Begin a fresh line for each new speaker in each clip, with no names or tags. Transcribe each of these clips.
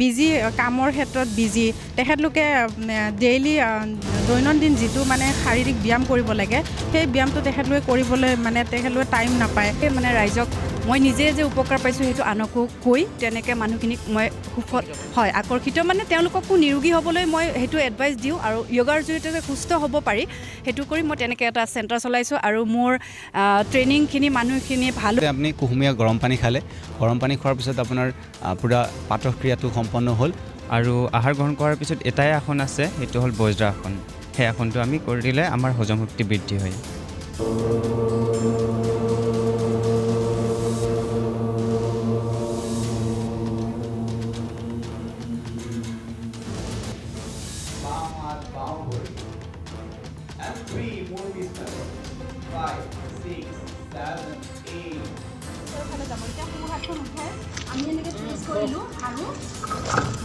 Busy কামৰ ক্ষেত্ৰত busy তেখেতলোকে ডেইলি দৈনন্দিন যিটো মানে শাৰীৰিক ব্যায়াম কৰিব লাগে সেই ব্যায়ামটো তেখেতলোকে কৰিবলৈ মানে তেখেতলোকে টাইম নাপায়
মানে ৰাইজক মই নিজে যে উপকাৰ পাইছোঁ সেইটো আনকো কৈ তেনেকৈ মানুহখিনিক মই সুফল হয় আকৰ্ষিত মানে তেওঁলোককো নিৰোগী হ'বলৈ মই সেইটো এডভাইচ দিওঁ আৰু য়োগাৰ জৰিয়তে যে সুস্থ হ'ব পাৰি সেইটো কৰি মই তেনেকৈ এটা চেণ্টাৰ চলাইছোঁ আৰু মোৰ ট্ৰেইনিংখিনি মানুহখিনি ভাল
আপুনি কুহুমীয়া গৰম পানী খালে গৰম পানী খোৱাৰ পিছত আপোনাৰ পূৰা পাতক্ৰিয়াটো সম্পন্ন হ'ল
আৰু আহাৰ গ্ৰহণ কৰাৰ পিছত এটাই আসন আছে সেইটো হ'ল বজ্ৰাসন সেই আসনটো আমি কৰি দিলে আমাৰ হজম শক্তি বৃদ্ধি হয়
আমি এনেকৈ টুইষ্ট কৰিলোঁ আৰু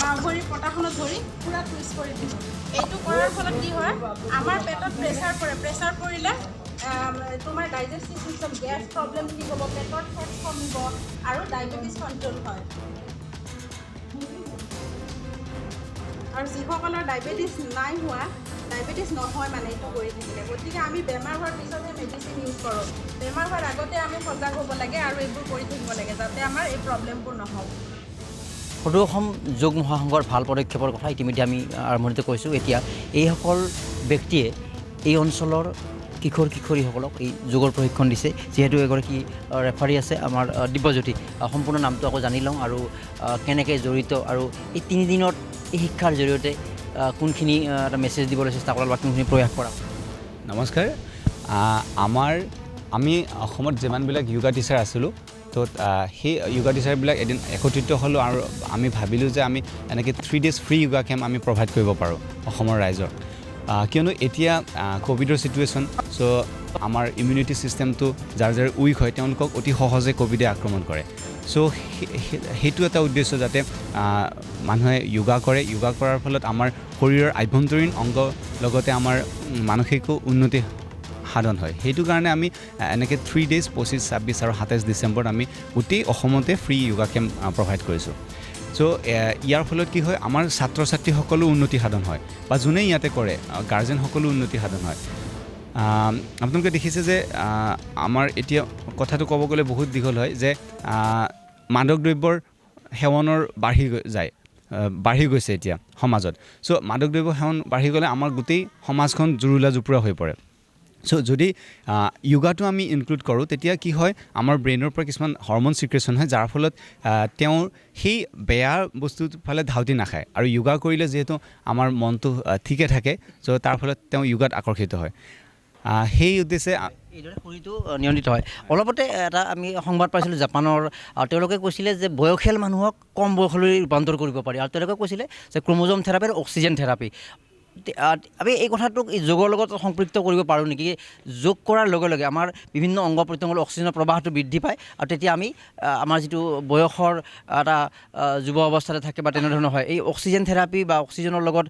বাওঁ ভৰি পতাখনত ধৰি পূৰা টুইষ্ট কৰি দিলোঁ এইটো কৰাৰ ফলত কি হয় আমাৰ পেটত প্ৰেছাৰ পৰিলে তোমাৰ ডাইজেষ্টিভ চিষ্টেম গেছ প্ৰব্লেম ঠিক হ'ব পেটৰ ফেট কমিব আৰু ডায়েবেটিছ কণ্ট্ৰল হয় আৰু যিসকলৰ ডায়েবেটিছ নাই হোৱা ডায়েবেটিছ নহয় মানে এইটো কৰি থাকিলে গতিকে আমি বেমাৰ হোৱাৰ পিছতহে মেডিচিন ইউজ কৰোঁ বেমাৰ হোৱাৰ আগতে আমি সজাগ হ'ব লাগে আৰু এইবোৰ কৰি থাকিব লাগে যাতে আমাৰ এই প্ৰব্লেমবোৰ নহওক
সদৌ অসম যোগ মহাসংঘৰ ভাল পদক্ষেপৰ কথা ইতিমধ্যে আমি আৰম্ভণিতে কৈছোঁ এতিয়া এইসকল ব্যক্তিয়ে এই অঞ্চলৰ কিশোৰ কিশোৰীসকলক এই যোগৰ প্ৰশিক্ষণ দিছে যিহেতু এগৰাকী ৰেফাৰী আছে আমাৰ দিব্যজ্যোতি সম্পূৰ্ণ নামটো আকৌ জানি লওঁ আৰু কেনেকৈ জড়িত আৰু এই 3 দিনত এই শিক্ষাৰ জৰিয়তে কোনখিনি এটা মেছেজ দিবলৈ চেষ্টা কৰা বা কোনখিনি প্ৰয়াস কৰা
নমস্কাৰ আমি অসমত যিমানবিলাক য়োগা টিচাৰ আছিলোঁ তো সেই য়োগা টিচাৰবিলাক এদিন একত্ৰিত হ'লোঁ আৰু আমি ভাবিলোঁ যে আমি এনেকৈ 3 days ফ্ৰী য়োগা কেম্প আমি প্ৰভাইড কৰিব পাৰোঁ অসমৰ ৰাইজক কিয়নো এতিয়া ক'ভিডৰ ছিটুৱেশ্যন চ' আমাৰ ইমিউনিটি ছিষ্টেমটো যাৰ উইক হয় তেওঁলোকক অতি সহজে ক'ভিডে আক্ৰমণ কৰে চ' সেইটো এটা উদ্দেশ্য যাতে মানুহে য়োগা কৰাৰ ফলত আমাৰ শৰীৰৰ আভ্যন্তৰীণ অংগ লগতে আমাৰ মানসিকো উন্নতি সাধন হয় সেইটো কাৰণে আমি এনেকৈ 3 days 25, 26 আৰু 27 ডিচেম্বৰত আমি গোটেই অসমতে ফ্ৰী য়োগা কেম্প প্ৰভাইড কৰিছোঁ চ' ইয়াৰ ফলত কি হয় আমাৰ ছাত্ৰ ছাত্ৰীসকলো উন্নতি সাধন হয় বা যোনে ইয়াতে কৰে গাৰ্জেনসকলো উন্নতি সাধন হয় আপোনালোকে দেখিছে যে আমাৰ এতিয়া কথাটো ক'ব গ'লে বহুত দীঘল হয় যে মাদক দ্ৰব্যৰ সেৱনৰ বাঢ়ি গৈছে এতিয়া সমাজত চ' মাদক দ্ৰব্য সেৱন বাঢ়ি গ'লে আমাৰ গোটেই সমাজখন জুৰুলা জুপুৰা হৈ পৰে চ' যদি য়োগাটো আমি ইনক্লুড কৰোঁ তেতিয়া কি হয় আমাৰ ব্ৰেইনৰ পৰা কিছুমান হৰম'ন ছিক্ৰেশ্যন হয় যাৰ ফলত তেওঁৰ সেই বেয়া বস্তুটোৰ ফালে ধাউতি নাখায় আৰু য়োগা কৰিলে যিহেতু আমাৰ মনটো ঠিকে থাকে চ' তাৰ ফলত তেওঁ য়োগাত আকৰ্ষিত হয় সেই উদ্দেশ্যে
এইদৰে শৰীৰটো নিয়ন্ত্ৰিত হয় অলপতে এটা আমি সংবাদ পাইছিলোঁ জাপানৰ তেওঁলোকে কৈছিলে যে বয়সীয়াল মানুহক কম বয়সলৈ ৰূপান্তৰ কৰিব পাৰি আৰু তেওঁলোকে কৈছিলে যে ক্ৰম'জম থেৰাপি আৰু অক্সিজেন থেৰাপি আমি এই কথাটোক যোগৰ লগত সম্পৃক্ত কৰিব পাৰোঁ নেকি যোগ কৰাৰ লগে লগে আমাৰ বিভিন্ন অংগ প্ৰত্যংগৰ অক্সিজেনৰ প্ৰবাহটো বৃদ্ধি পায় আৰু তেতিয়া আমি আমাৰ যিটো বয়সৰ এটা যুৱ অৱস্থাতে থাকে বা তেনেধৰণৰ হয় এই অক্সিজেন থেৰাপি বা অক্সিজেনৰ লগত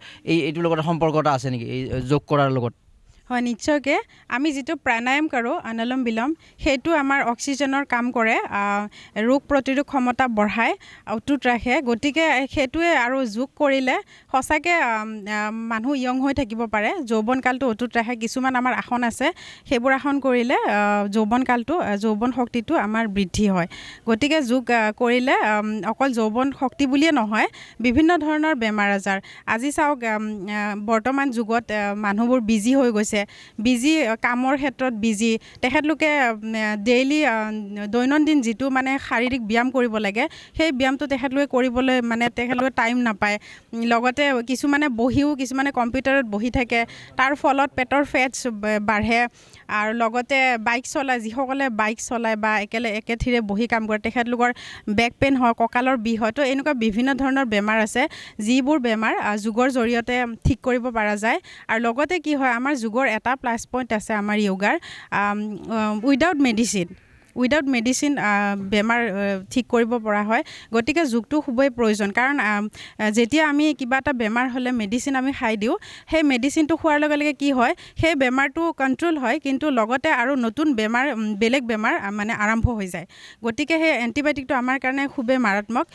এইটোৰ লগত সম্পৰ্ক এটা আছে নেকি এই যোগ কৰাৰ লগত
হয় নিশ্চয়কৈ আমি যিটো প্ৰাণায়াম কৰোঁ অনুলোম বিলোম সেইটো আমাৰ অক্সিজেনৰ কাম কৰে ৰোগ প্ৰতিৰোধ ক্ষমতা বঢ়ায় অটুট ৰাখে গতিকে সেইটোৱে আৰু যোগ কৰিলে সঁচাকৈ মানুহ য়ং হৈ থাকিব পাৰে যৌৱনকালটো অটুট ৰাখে কিছুমান আমাৰ আসন আছে সেইবোৰ আসন কৰিলে যৌৱন শক্তিটো আমাৰ বৃদ্ধি হয় গতিকে যোগ কৰিলে অকল যৌৱন শক্তি বুলিয়ে নহয় বিভিন্ন ধৰণৰ বেমাৰ আজাৰ আজি চাওক বৰ্তমান যুগত মানুহবোৰ বিজি হৈ গৈছে বিজি কামৰ ক্ষেত্ৰত বিজি তেখেতলোকে ডেইলি দৈনন্দিন যিটো মানে শাৰীৰিক ব্যায়াম কৰিব লাগে সেই ব্যায়ামটো তেখেতলোকে কৰিবলৈ মানে তেখেতলোকে টাইম নাপায় লগতে কিছুমানে কম্পিউটাৰত বহি থাকে তাৰ ফলত পেটৰ ফেটছ বাঢ়ে আৰু লগতে যিসকলে বাইক চলায় বা একেথিৰে বহি কাম কৰে তেখেতলোকৰ বেক পেইন হয় কঁকালৰ বিষ হয় তো এনেকুৱা বিভিন্ন ধৰণৰ বেমাৰ আছে যিবোৰ বেমাৰ যোগৰ জৰিয়তে ঠিক কৰিব পৰা যায় আৰু লগতে কি হয় আমাৰ যোগৰ এটা প্লাছ পইণ্ট আছে আমাৰ য়োগাৰ উইদাউট মেডিচিন উইদাউট মেডিচিন বেমাৰ ঠিক কৰিব পৰা হয় গতিকে যোগটো খুবেই প্ৰয়োজন কাৰণ যেতিয়া আমি কিবা এটা বেমাৰ হ'লে মেডিচিন আমি খাই দিওঁ সেই মেডিচিনটো খোৱাৰ লগে লগে কি হয় সেই বেমাৰটো কণ্ট্ৰল হয় কিন্তু লগতে আৰু নতুন বেমাৰ বেলেগ বেমাৰ মানে আৰম্ভ হৈ যায় গতিকে সেই এণ্টিবায়'টিকটো আমাৰ কাৰণে খুবেই মাৰাত্মক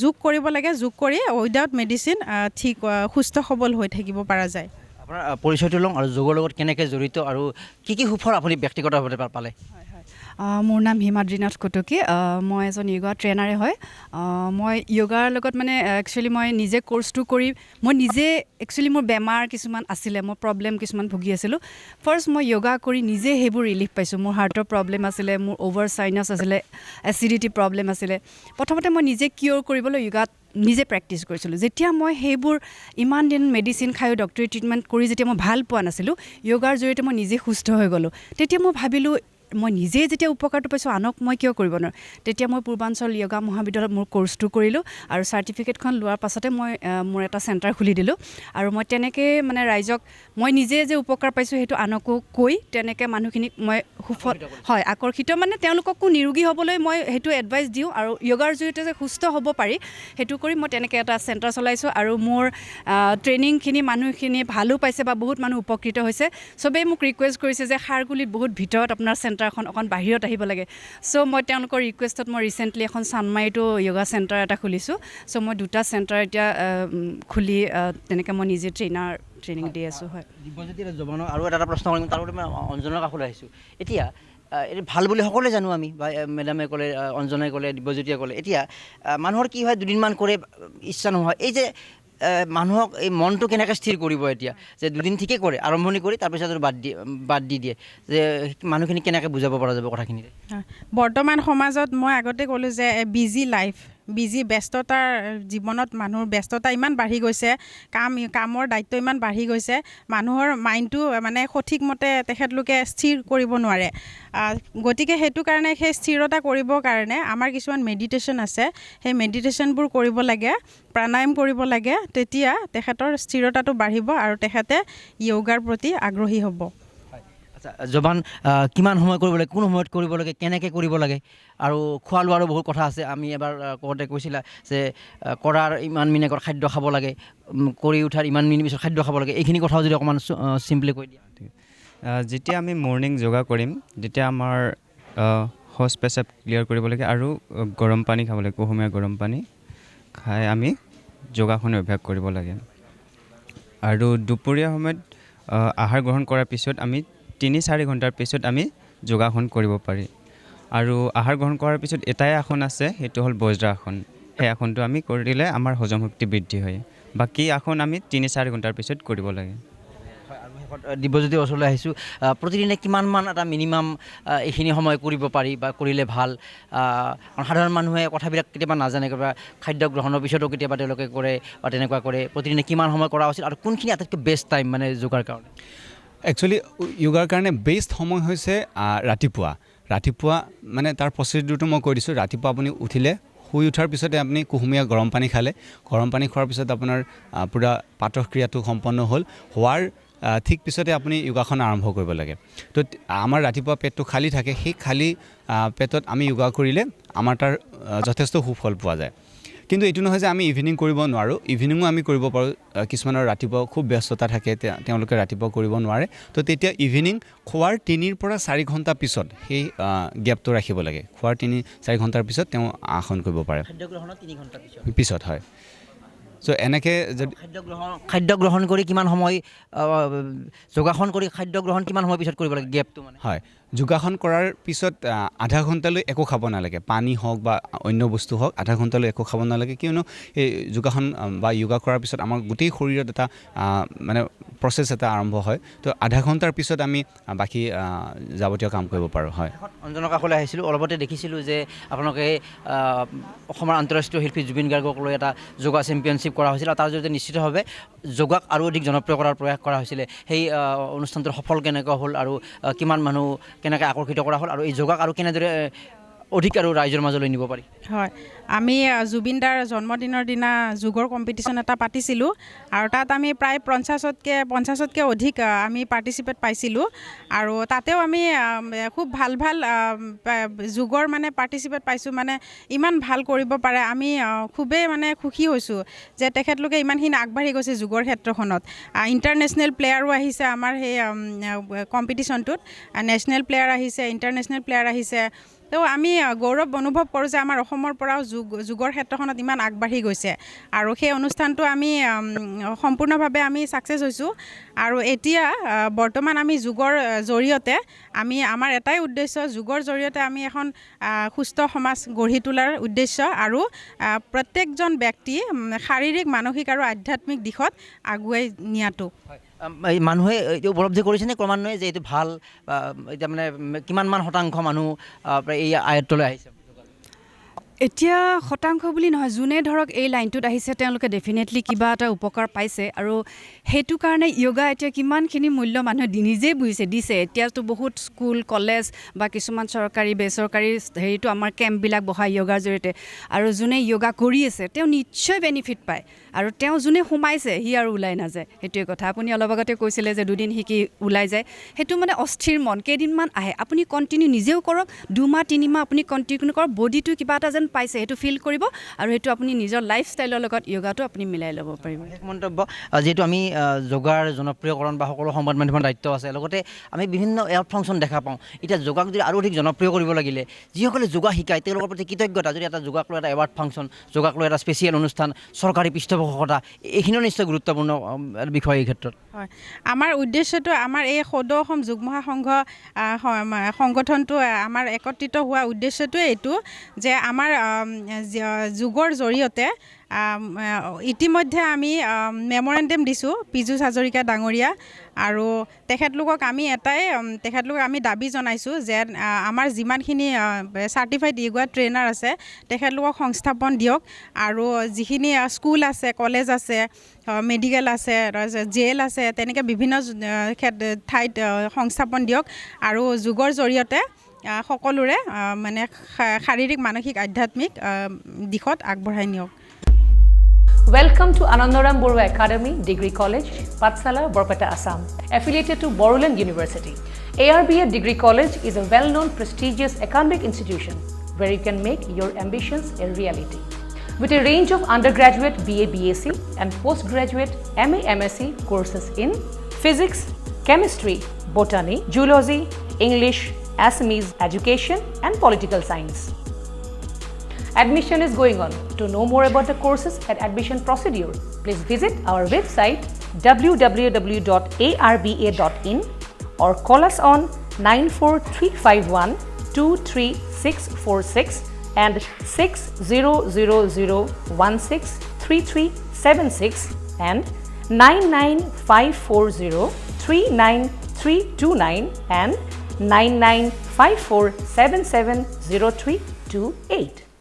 যোগ কৰিব লাগে যোগ কৰি উইদাউট মেডিচিন ঠিক সুস্থ সবল হৈ থাকিব পৰা যায়
আপোনাৰ পৰিচয়টো লওঁ আৰু যোগৰ লগত কেনেকৈ জড়িত আৰু কি সুফল আপুনি ব্যক্তিগতভাৱে পালে
মোৰ নাম হিমাদ্ৰীনাথ কটকী মই এজন য়োগা ট্ৰেইনাৰে হয় মই য়োগাৰ লগত মানে একচুৱেলি মই নিজে কৰ্চটো কৰি মই নিজে একচুৱেলি মোৰ বেমাৰ কিছুমান আছিলে মই প্ৰব্লেম কিছুমান ভুগি আছিলোঁ ফাৰ্ষ্ট মই য়োগা কৰি নিজে সেইবোৰ ৰিলিফ পাইছোঁ মোৰ হাৰ্টৰ প্ৰব্লেম আছিলে মোৰ অ'ভাৰ চাইনাছ আছিলে এচিডিটি প্ৰব্লেম আছিলে প্ৰথমতে মই নিজে কিয়ৰ কৰিবলৈ য়োগাত নিজে প্ৰেক্টিছ কৰিছিলোঁ যেতিয়া মই সেইবোৰ ইমান দিন মেডিচিন খায়ো ডক্টৰী ট্ৰিটমেণ্ট কৰি যেতিয়া মই ভাল পোৱা নাছিলোঁ য়োগাৰ জৰিয়তে মই নিজে সুস্থ হৈ গ'লোঁ তেতিয়া মই ভাবিলোঁ মই নিজেই যেতিয়া উপকাৰটো পাইছোঁ আনক মই কিয় কৰিব নোৱাৰোঁ তেতিয়া মই পূৰ্বাঞ্চল য়োগা মহাবিদ্যালয়ত মোৰ কৰ্চটো কৰিলোঁ আৰু চাৰ্টিফিকেটখন লোৱাৰ পাছতে মই মোৰ এটা চেণ্টাৰ খুলি দিলোঁ আৰু মই তেনেকৈ মানে ৰাইজক মই নিজে যে উপকাৰ পাইছোঁ সেইটো আনকো কৈ তেনেকৈ মানুহখিনিক মই সুফল হয় আকৰ্ষিত মানে তেওঁলোককো নিৰোগী হ'বলৈ মই সেইটো এডভাইচ দিওঁ আৰু য়োগাৰ জৰিয়তে যে সুস্থ হ'ব পাৰি সেইটো কৰি মই তেনেকৈ এটা চেণ্টাৰ চলাইছোঁ আৰু মোৰ ট্ৰেইনিংখিনি মানুহখিনি ভালো পাইছে বা বহুত মানুহ উপকৃত হৈছে চবেই মোক ৰিকুৱেষ্ট কৰিছে যে খাৰগুলিত বহুত ভিতৰত আপোনাৰ চেণ্টাৰখন অকণ বাহিৰত আহিব লাগে চ' মই তেওঁলোকৰ ৰিকুৱেষ্টত মই ৰিচেণ্টলি এখন চানমাৰীতো য়োগা চেণ্টাৰ এটা খুলিছোঁ চ' মই দুটা চেণ্টাৰ এতিয়া খুলি তেনেকৈ মই নিজে ট্ৰেইনিং দি আছোঁ হয়
দিব্যজ্যোতি জৱানক আৰু এটা প্ৰশ্ন কৰিম তাৰ লগতে মই অঞ্জনৰ কাষলৈ আহিছোঁ এতিয়া এইটো ভাল বুলি সকলোৱে জানো আমি বা মেডামে ক'লে অঞ্জনাই ক'লে দিব্যজ্যোতিয়ে ক'লে এতিয়া মানুহৰ কি হয় দুদিনমান কৰে ইচ্ছা নোহোৱা এই যে মানুহক এই মনটো কেনেকৈ স্থিৰ কৰিব এতিয়া যে দুদিন ঠিকেই কৰে আৰম্ভণি কৰি তাৰপিছত আৰু বাদ দি দিয়ে যে মানুহখিনি কেনেকৈ বুজাব পৰা যাব কথাখিনি
বৰ্তমান সমাজত মই আগতে ক'লোঁ যে বিজি লাইফ ব্যস্ততাৰ জীৱনত মানুহৰ ব্যস্ততা ইমান বাঢ়ি গৈছে কামৰ দায়িত্ব ইমান বাঢ়ি গৈছে মানুহৰ মাইণ্ডটো মানে সঠিকমতে তেখেতলোকে স্থিৰ কৰিব নোৱাৰে গতিকে সেইটো কাৰণে সেই স্থিৰতা কৰিবৰ কাৰণে আমাৰ কিছুমান মেডিটেশ্যন আছে সেই মেডিটেশ্যনবোৰ কৰিব লাগে প্ৰাণায়াম কৰিব লাগে তেতিয়া তেখেতৰ স্থিৰতাটো বাঢ়িব আৰু তেখেতে য়োগাৰ প্ৰতি আগ্ৰহী হ'ব
জৱান কিমান সময় কৰিব লাগে কোন সময়ত কৰিব লাগে কেনেকৈ কৰিব লাগে আৰু খোৱা লোৱাৰো বহুত কথা আছে আমি এবাৰ কওঁতে কৈছিলা যে কৰাৰ ইমান মিনিটৰ খাদ্য খাব লাগে কৰি উঠাৰ ইমান মিনিট পিছত খাদ্য খাব লাগে এইখিনি কথাও যদি অকণমান চিম্পলি কৈ দিয়া
যেতিয়া আমি মৰ্ণিং যোগা কৰিম তেতিয়া আমাৰ শৌচ পেচাব ক্লিয়াৰ কৰিব লাগে আৰু গৰম পানী খাব লাগে কুহুমীয়া গৰম পানী খাই আমি যোগাসন অভ্যাস কৰিব লাগে আৰু দুপৰীয়া সময়ত আহাৰ গ্ৰহণ কৰাৰ পিছত আমি 3-4 ঘণ্টাৰ পিছত আমি যোগাসন কৰিব পাৰি আৰু আহাৰ গ্ৰহণ কৰাৰ পিছত এটাই আসন আছে সেইটো হ'ল বজ্ৰাসন সেই আসনটো আমি কৰিলে আমাৰ হজম শক্তি বৃদ্ধি হয় বাকী আসন আমি 3-4 ঘণ্টাৰ পিছত কৰিব লাগে
দিব্যজ্যোতি ওচৰলৈ আহিছোঁ প্ৰতিদিনে কিমানমান এটা মিনিমাম এইখিনি সময় কৰিব পাৰি বা কৰিলে ভাল সাধাৰণ মানুহে কথাবিলাক কেতিয়াবা নাজানে কিবা খাদ্য গ্ৰহণৰ পিছতো কেতিয়াবা তেওঁলোকে কৰে বা তেনেকুৱা কৰে প্ৰতিদিনে কিমান সময় কৰা উচিত আৰু কোনখিনি আটাইতকৈ বেষ্ট টাইম মানে যোগাৰ কাৰণে
একচুৱেলি য়োগাৰ কাৰণে বেষ্ট সময় হৈছে ৰাতিপুৱা মানে তাৰ প্ৰচিডিউৰটো মই কৈ দিছোঁ ৰাতিপুৱা আপুনি উঠিলে শুই উঠাৰ পিছতে আপুনি কুহুমীয়া গৰম পানী খালে গৰম পানী খোৱাৰ পিছত আপোনাৰ পূৰা পাতক্ৰিয়াটো সম্পন্ন হোৱাৰ ঠিক পিছতে আপুনি যোগাসন আৰম্ভ কৰিব লাগে তো আমাৰ ৰাতিপুৱা পেটটো খালী থাকে সেই খালী পেটত আমি যোগা কৰিলে আমাৰ তাৰ যথেষ্ট সুফল পোৱা যায় কিন্তু এইটো নহয় যে আমি ইভিনিং কৰিব নোৱাৰোঁ ইভিনিঙো আমি কৰিব পাৰোঁ কিছুমানৰ ৰাতিপুৱা খুব ব্যস্ততা থাকে তেওঁলোকে ৰাতিপুৱা কৰিব নোৱাৰে তো তেতিয়া ইভিনিং খোৱাৰ 3 পৰা 4 ঘণ্টা পিছত সেই গেপটো ৰাখিব লাগে খোৱাৰ 3-4 ঘণ্টাৰ পিছত তেওঁ আসন কৰিব পাৰে
খাদ্য গ্ৰহণৰ 3 ঘণ্টা
পিছত হয় চ' এনেকৈ যদি
খাদ্য গ্ৰহণ কৰি কিমান সময় যোগাসন কৰি খাদ্য গ্ৰহণ কিমান সময় পিছত কৰিব লাগে গেপটো মানে
হয় যোগাসন কৰাৰ পিছত আধা ঘণ্টালৈ একো খাব নালাগে পানী হওক বা অন্য বস্তু হওক আধা ঘণ্টালৈ একো খাব নালাগে কিয়নো এই যোগাসন বা য়োগা কৰাৰ পিছত আমাৰ গোটেই শৰীৰত এটা মানে প্ৰচেছ এটা আৰম্ভ হয় তো আধা ঘণ্টাৰ পিছত আমি বাকী যাৱতীয় কাম কৰিব পাৰোঁ হয়
অঞ্জনৰ কাষলৈ আহিছিলোঁ অলপতে দেখিছিলোঁ যে আপোনালোকে অসমৰ আন্তঃৰাষ্ট্ৰীয় শিল্পী জুবিন গাৰ্গক লৈ এটা যোগা চেম্পিয়নশ্বিপ কৰা হৈছিল আৰু তাৰ জৰিয়তে নিশ্চিতভাৱে যোগাক আৰু অধিক জনপ্ৰিয় কৰাৰ প্ৰয়াস কৰা হৈছিলে সেই অনুষ্ঠানটোৰ সফল কেনেকুৱা হ'ল আৰু কিমান মানুহ কেনেকৈ আকৰ্ষিত কৰা হ'ল আৰু এই যোগাক আৰু কেনেদৰে অধিক আৰু ৰাইজৰ মাজলৈ নিব পাৰি?
হয়, আমি জুবিন দাৰ জন্মদিনৰ দিনা যোগৰ কম্পিটিশ্যন এটা পাতিছিলোঁ আৰু তাত আমি প্ৰায় 50তকৈ অধিক আমি পাৰ্টিচিপেট পাইছিলোঁ আৰু তাতেও আমি খুব ভাল যোগৰ মানে পাৰ্টিচিপেট পাইছোঁ, মানে ইমান ভাল কৰিব পাৰে। আমি খুবেই মানে সুখী হৈছোঁ যে তেখেতলোকে ইমানখিনি আগবাঢ়ি গৈছে যোগৰ ক্ষেত্ৰখনত। ইণ্টাৰনেশ্যনেল প্লেয়াৰো আহিছে আমাৰ সেই কম্পিটিশ্যনটোত, নেশ্যনেল প্লেয়াৰ আহিছে, ইণ্টাৰনেশ্যনেল প্লেয়াৰ আহিছে। তো আমি গৌৰৱ অনুভৱ কৰোঁ যে আমাৰ অসমৰ পৰাও যোগৰ ক্ষেত্ৰখনত ইমান আগবাঢ়ি গৈছে আৰু সেই অনুষ্ঠানটো আমি সম্পূৰ্ণভাৱে আমি ছাকচেছ হৈছোঁ। আৰু এতিয়া বৰ্তমান আমি যোগৰ জৰিয়তে আমাৰ এটাই উদ্দেশ্য, যোগৰ জৰিয়তে আমি এখন সুস্থ সমাজ গঢ়ি তোলাৰ উদ্দেশ্য আৰু প্ৰত্যেকজন ব্যক্তি শাৰীৰিক, মানসিক আৰু আধ্যাত্মিক দিশত আগুৱাই নিয়াটো।
মানুহে এইটো উপলব্ধি কৰিছেনে ক্ৰমান্বয়ে যে এইটো ভাল, এতিয়া মানে কিমানমান শতাংশ মানুহ এই আয়ত্তলৈ আহিছে?
এতিয়া শতাংশ বুলি নহয়, যোনে ধৰক এই লাইনটোত আহিছে তেওঁলোকে ডেফিনেটলি কিবা এটা উপকাৰ পাইছে আৰু সেইটো কাৰণে য়োগা এতিয়া কিমানখিনি মূল্য মানুহে নিজেই দিছে। এতিয়াতো বহুত স্কুল, কলেজ বা কিছুমান চৰকাৰী বেচৰকাৰী হেৰিটো আমাৰ কেম্পবিলাক বহায় য়োগাৰ জৰিয়তে, আৰু যোনে য়োগা কৰি আছে তেওঁ নিশ্চয় বেনিফিট পায় আৰু তেওঁ যোনে সোমাইছে সি আৰু ওলাই নাযায়। সেইটোৱে কথা। আপুনি অলপ আগতে কৈছিলে যে 2 দিন শিকি ওলাই যায়, সেইটো মানে অস্থিৰ মন। কেইদিনমান আহে, আপুনি কণ্টিনিউ নিজেও কৰক, 2 মাহ 3 মাহ আপুনি কণ্টিনিউ কৰক, বডিটো কিবা এটা যেন পাইছে সেইটো ফিল কৰিব আৰু সেইটো আপুনি নিজৰ লাইফষ্টাইলৰ লগত য়োগাটো আপুনি মিলাই ল'ব পাৰিব।
মন্তব্য, যিহেতু আমি যোগাৰ জনপ্ৰিয়কৰণ বা সকলো সংবাদ মাধ্যমৰ দায়িত্ব আছে, লগতে আমি বিভিন্ন এৱাৰ্ড ফাংচন দেখা পাওঁ। এতিয়া যোগাক যদি আৰু অধিক জনপ্ৰিয় কৰিব লাগিলে যিসকলে যোগা শিকায় তেওঁলোকৰ প্ৰতি কৃতজ্ঞতা, যদি এটা যোগাক লৈ এটা এৱাৰ্ড ফাংচন, যোগাক লৈ এটা স্পেচিয়েল অনুষ্ঠান, চৰকাৰী পৃষ্ঠপোষকতা, এইখিনিও নিশ্চয় গুৰুত্বপূৰ্ণ বিষয় এই ক্ষেত্ৰত।
হয়, আমাৰ উদ্দেশ্যটো, আমাৰ এই সদৌ অসম যোগ মহাসংঘ সংগঠনটো আমাৰ একত্ৰিত হোৱা উদ্দেশ্যটোৱে এইটো যে আমাৰ যোগৰ জৰিয়তে ইতিমধ্যে আমি মেমৰেণ্ডাম দিছোঁ পীযুষ হাজৰিকা ডাঙৰীয়া, আৰু তেখেতলোকক আমি দাবী জনাইছোঁ যে আমাৰ যিমানখিনি চাৰ্টিফাইড য়োগা ট্ৰেইনাৰ আছে তেখেতলোকক সংস্থাপন দিয়ক, আৰু যিখিনি স্কুল আছে, কলেজ আছে, মেডিকেল আছে, জেল আছে, তেনেকৈ বিভিন্ন ঠাইত সংস্থাপন দিয়ক আৰু যোগৰ জৰিয়তে সকলোৰে মানে শাৰীৰিক, মানসিক, আধ্যাত্মিক দিশত আগবঢ়াই নিয়ক।
Welcome to Anandaram Borua Academy, Degree College, Patsala, Borpeta, Assam, affiliated to Boruland University. ARBA Degree College is a well-known prestigious academic institution where you can make your ambitions a reality. With a range of undergraduate BA, BSc and postgraduate MA, MSc courses in physics, chemistry, botany, zoology, English, Assamese education and political science. Admission is going on. To know more about the courses and admission procedure, please visit our website www.arba.in or call us on 94351 23646 and 6000163376 and 99540 39329 and 9954770328.